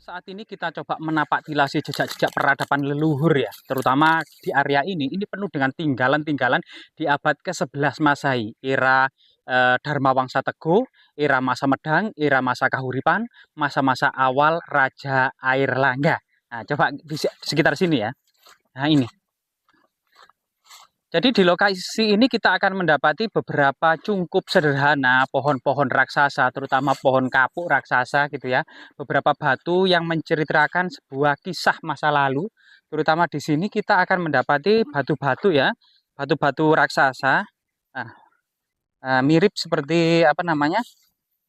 Saat ini kita coba menapak tilasi jejak-jejak peradaban leluhur ya, terutama di area ini penuh dengan tinggalan-tinggalan di abad ke-11 Masehi, era Dharma Wangsa Teguh, era masa Medang, era masa Kahuripan, masa-masa awal Raja Airlangga. Nah, coba di sekitar sini ya. Nah, ini. Jadi di lokasi ini kita akan mendapati beberapa cungkup sederhana, pohon-pohon raksasa, terutama pohon kapuk raksasa gitu ya. Beberapa batu yang menceritakan sebuah kisah masa lalu. Terutama di sini kita akan mendapati batu-batu ya, batu-batu raksasa. Nah, mirip seperti apa namanya?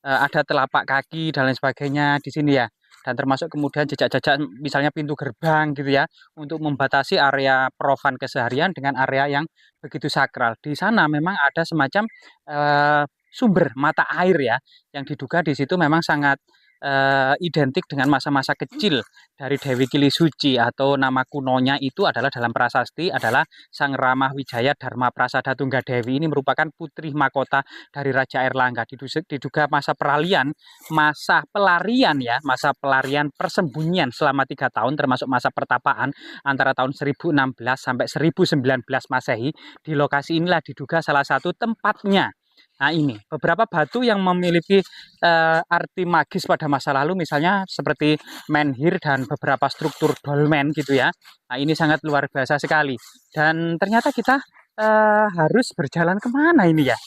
Ada telapak kaki dan lain sebagainya di sini ya. Dan termasuk kemudian jejak-jejak misalnya pintu gerbang gitu ya untuk membatasi area profan keseharian dengan area yang begitu sakral. Di sana memang ada semacam sumber mata air ya yang diduga di situ memang sangat identik dengan masa-masa kecil dari Dewi Kilisuci atau nama kunonya itu adalah dalam prasasti adalah Sang Ramah Wijaya Dharma Prasada Tunggadewi. Ini merupakan putri mahkota dari Raja Airlangga. Diduga masa pelarian ya, masa pelarian persembunyian selama 3 tahun termasuk masa pertapaan antara tahun 1016 sampai 1019 Masehi. Di lokasi inilah diduga salah satu tempatnya. Nah, ini beberapa batu yang memiliki arti magis pada masa lalu, misalnya seperti menhir dan beberapa struktur dolmen gitu ya. Nah, ini sangat luar biasa sekali. Dan ternyata kita harus berjalan kemana ini ya?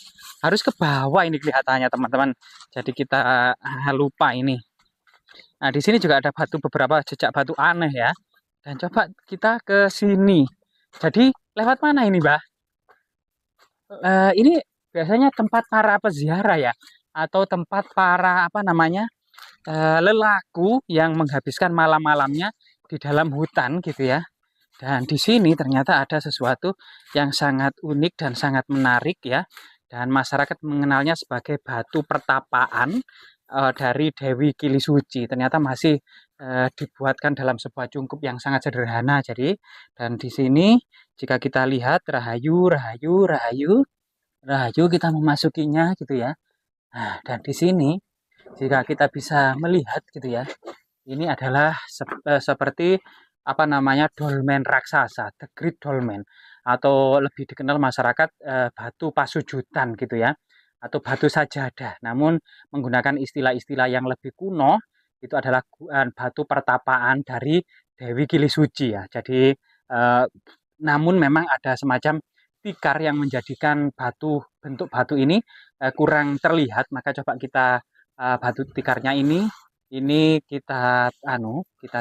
Harus ke bawah ini kelihatannya teman-teman. Jadi kita lupa ini. Nah, di sini juga ada beberapa jejak batu aneh ya. Dan coba kita ke sini. Jadi lewat mana ini, Mbah? Ini biasanya tempat para peziarah ya, atau tempat para apa namanya lelaku yang menghabiskan malam-malamnya di dalam hutan gitu ya. Dan di sini ternyata ada sesuatu yang sangat unik dan sangat menarik ya. Dan masyarakat mengenalnya sebagai batu pertapaan dari Dewi Kilisuci. Ternyata masih dibuatkan dalam sebuah cungkup yang sangat sederhana. Jadi dan di sini jika kita lihat rahayu, rahayu, rahayu, rahayu kita memasukinya gitu ya. Nah, dan di sini jika kita bisa melihat gitu ya, ini adalah seperti apa namanya dolmen raksasa, the Great Dolmen, atau lebih dikenal masyarakat batu pasujutan gitu ya, atau batu sajadah. Namun menggunakan istilah-istilah yang lebih kuno, itu adalah batu pertapaan dari Dewi Kilisuci ya. Jadi namun memang ada semacam tikar yang menjadikan bentuk batu ini kurang terlihat. Maka coba kita batu tikarnya ini kita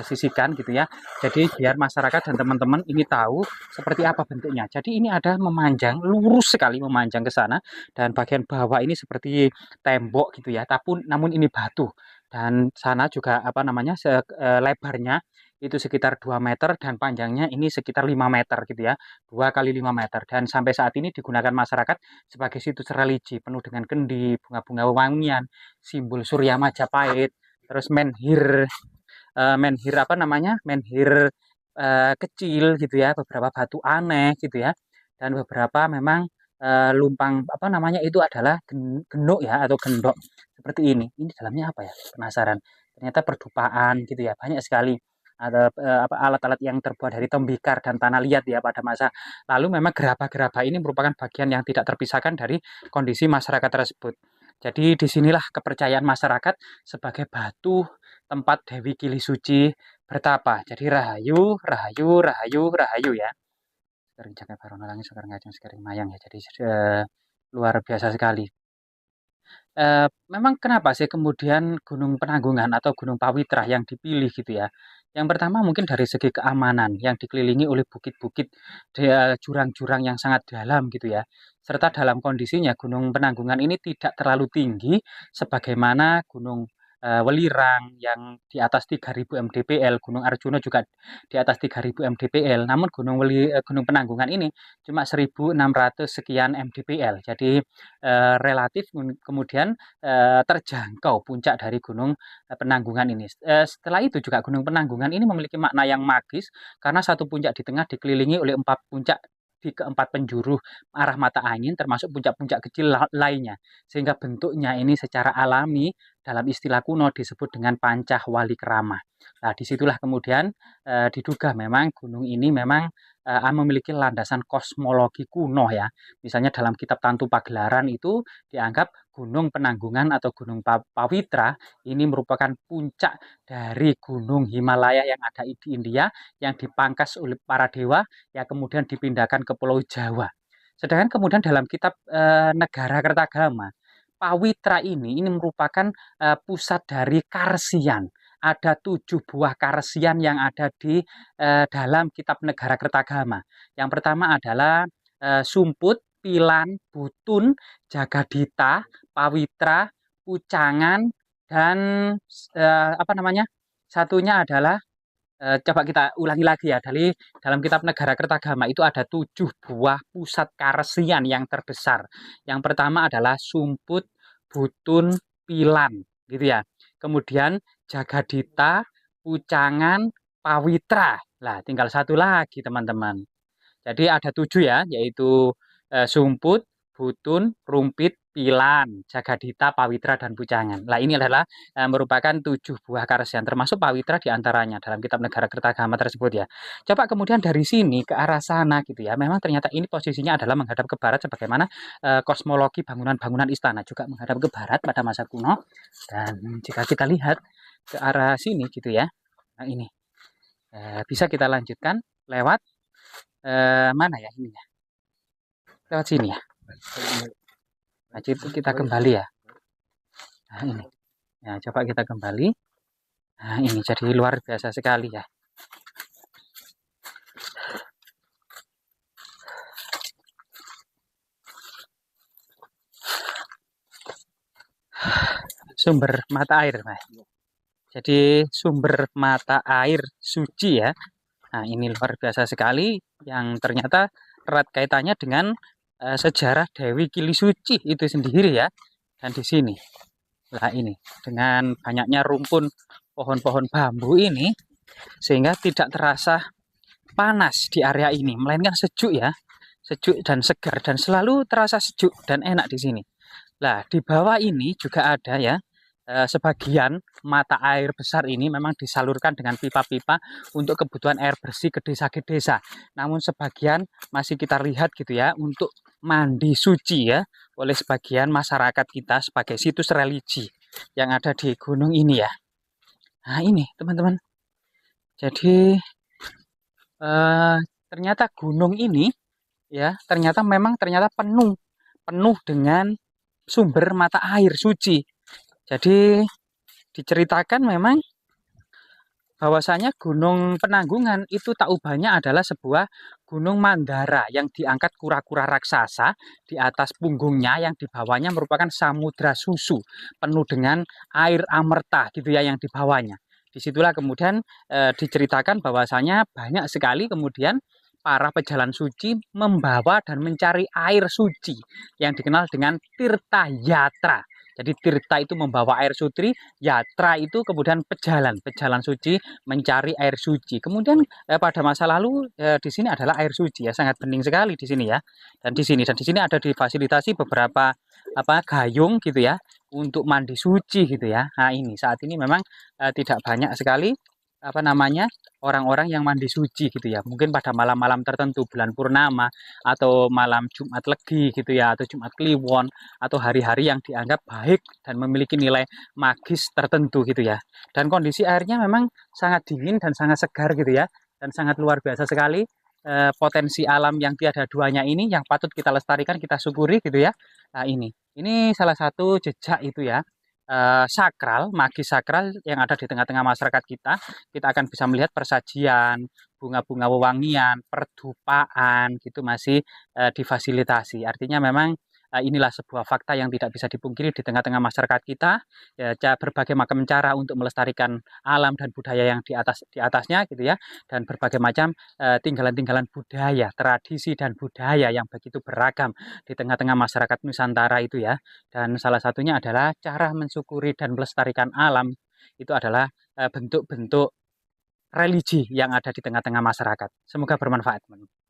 sisihkan gitu ya. Jadi biar masyarakat dan teman-teman ini tahu seperti apa bentuknya. Jadi ini ada memanjang, lurus sekali memanjang ke sana dan bagian bawah ini seperti tembok gitu ya. Namun ini batu dan sana juga apa namanya lebarnya itu sekitar 2 meter dan panjangnya ini sekitar 5 meter gitu ya. 2 kali 5 meter dan sampai saat ini digunakan masyarakat sebagai situs religi penuh dengan kendi, bunga-bunga wewangian, simbol Surya Majapahit, terus menhir apa namanya menhir kecil gitu ya, beberapa batu aneh gitu ya, dan beberapa memang lumpang apa namanya itu adalah genuk ya atau gendok seperti ini dalamnya apa ya, penasaran. Ternyata perdupaan gitu ya, banyak sekali ada apa alat-alat yang terbuat dari tembikar dan tanah liat ya pada masa lalu. Memang gerabah-gerabah ini merupakan bagian yang tidak terpisahkan dari kondisi masyarakat tersebut. Jadi disinilah kepercayaan masyarakat sebagai batu tempat Dewi Kilisuci bertapa. Jadi rahayu, rahayu, rahayu, rahayu ya. Sering jaga barono langit, sekarang ngajeng, sekarang mayang ya. Jadi luar biasa sekali. Memang kenapa sih kemudian Gunung Penanggungan atau Gunung Pawitra yang dipilih gitu ya? Yang pertama mungkin dari segi keamanan yang dikelilingi oleh bukit-bukit, jurang-jurang yang sangat dalam gitu ya. Serta dalam kondisinya Gunung Penanggungan ini tidak terlalu tinggi sebagaimana Gunung Welirang yang di atas 3000 mdpl, Gunung Arjuna juga di atas 3000 mdpl. Namun Gunung Penanggungan ini cuma 1600 sekian mdpl. Jadi relatif kemudian terjangkau puncak dari Gunung Penanggungan ini. Setelah itu juga Gunung Penanggungan ini memiliki makna yang magis karena satu puncak di tengah dikelilingi oleh 4 puncak di keempat penjuru arah mata angin termasuk puncak-puncak kecil lainnya, sehingga bentuknya ini secara alami dalam istilah kuno disebut dengan Pancah Walikrama. Nah, disitulah kemudian diduga memang gunung ini memang memiliki landasan kosmologi kuno ya. Misalnya dalam kitab Tantu Pagelaran itu dianggap Gunung Penanggungan atau Gunung Pawitra ini merupakan puncak dari Gunung Himalaya yang ada di India yang dipangkas oleh para dewa yang kemudian dipindahkan ke Pulau Jawa. Sedangkan kemudian dalam kitab Negara Kertagama, Pawitra ini merupakan pusat dari Karsian. Ada 7 buah Karsian yang ada di dalam kitab Negara Kertagama. Yang pertama adalah Sumput, Pilan, Butun, Jagadita, Pawitra, Pucangan, dan apa namanya? Satunya adalah coba kita ulangi lagi ya, dari dalam kitab Negara Kertagama itu ada 7 buah pusat karesian yang terbesar. Yang pertama adalah Sumput, Butun, Pilan, gitu ya. Kemudian Jagadita, Pucangan, Pawitra. Lah, tinggal satu lagi teman-teman. Jadi ada 7 ya, yaitu Sumput, Butun, Rumpit, Pilan, Jagadita, Pawitra, dan Pucangan. Nah, ini adalah merupakan 7 buah karesian, termasuk Pawitra diantaranya dalam kitab Negara Kertagama tersebut ya. Coba kemudian dari sini ke arah sana gitu ya. Memang ternyata ini posisinya adalah menghadap ke barat sebagaimana kosmologi bangunan-bangunan istana juga menghadap ke barat pada masa kuno. Dan jika kita lihat ke arah sini gitu ya. Nah, ini bisa kita lanjutkan lewat mana ya ini ya? Lewat sini ya. Nah, itu kita kembali ya. Nah, ini. Nah, coba kita kembali. Nah, ini jadi luar biasa sekali ya. Sumber mata air, Mas. Jadi sumber mata air suci ya. Nah, ini luar biasa sekali yang ternyata erat kaitannya dengan sejarah Dewi Kili Suci itu sendiri ya. Dan di sini. Nah, ini dengan banyaknya rumpun pohon-pohon bambu ini sehingga tidak terasa panas di area ini, melainkan sejuk ya. Sejuk dan segar dan selalu terasa sejuk dan enak di sini. Nah, di bawah ini juga ada ya sebagian mata air besar ini memang disalurkan dengan pipa-pipa untuk kebutuhan air bersih ke desa ke desa. Namun sebagian masih kita lihat gitu ya untuk mandi suci ya oleh sebagian masyarakat kita sebagai situs religi yang ada di gunung ini ya. Nah, ini teman-teman. Jadi ternyata gunung ini ya ternyata penuh dengan sumber mata air suci. Jadi diceritakan memang bahwasanya Gunung Penanggungan itu tak ubahnya adalah sebuah gunung Mandara yang diangkat kura-kura raksasa di atas punggungnya, yang di bawahnya merupakan samudra susu penuh dengan air amerta gitu ya yang di bawahnya. Disitulah kemudian diceritakan bahwasanya banyak sekali kemudian para pejalan suci membawa dan mencari air suci yang dikenal dengan Tirta Yatra. Jadi Tirta itu membawa air suci, Yatra itu kemudian pejalan suci mencari air suci. Kemudian pada masa lalu di sini adalah air suci ya, sangat bening sekali di sini ya. Dan di sini ada difasilitasi beberapa gayung gitu ya untuk mandi suci gitu ya. Nah, ini saat ini memang tidak banyak sekali orang-orang yang mandi suci gitu ya. Mungkin pada malam-malam tertentu bulan purnama atau malam Jumat Legi gitu ya atau Jumat Kliwon atau hari-hari yang dianggap baik dan memiliki nilai magis tertentu gitu ya. Dan kondisi airnya memang sangat dingin dan sangat segar gitu ya. Dan sangat luar biasa sekali potensi alam yang tiada duanya ini yang patut kita lestarikan, kita syukuri gitu ya. Nah, ini salah satu jejak itu ya sakral, magis sakral yang ada di tengah-tengah masyarakat kita. Kita akan bisa melihat persajian, bunga-bunga wewangian, perdupaan gitu masih difasilitasi. Artinya memang inilah sebuah fakta yang tidak bisa dipungkiri di tengah-tengah masyarakat kita. Ya, berbagai macam cara untuk melestarikan alam dan budaya yang di atasnya gitu ya, dan berbagai macam tinggalan-tinggalan budaya, tradisi dan budaya yang begitu beragam di tengah-tengah masyarakat Nusantara itu ya. Dan salah satunya adalah cara mensyukuri dan melestarikan alam itu adalah bentuk-bentuk religi yang ada di tengah-tengah masyarakat. Semoga bermanfaat, teman-teman.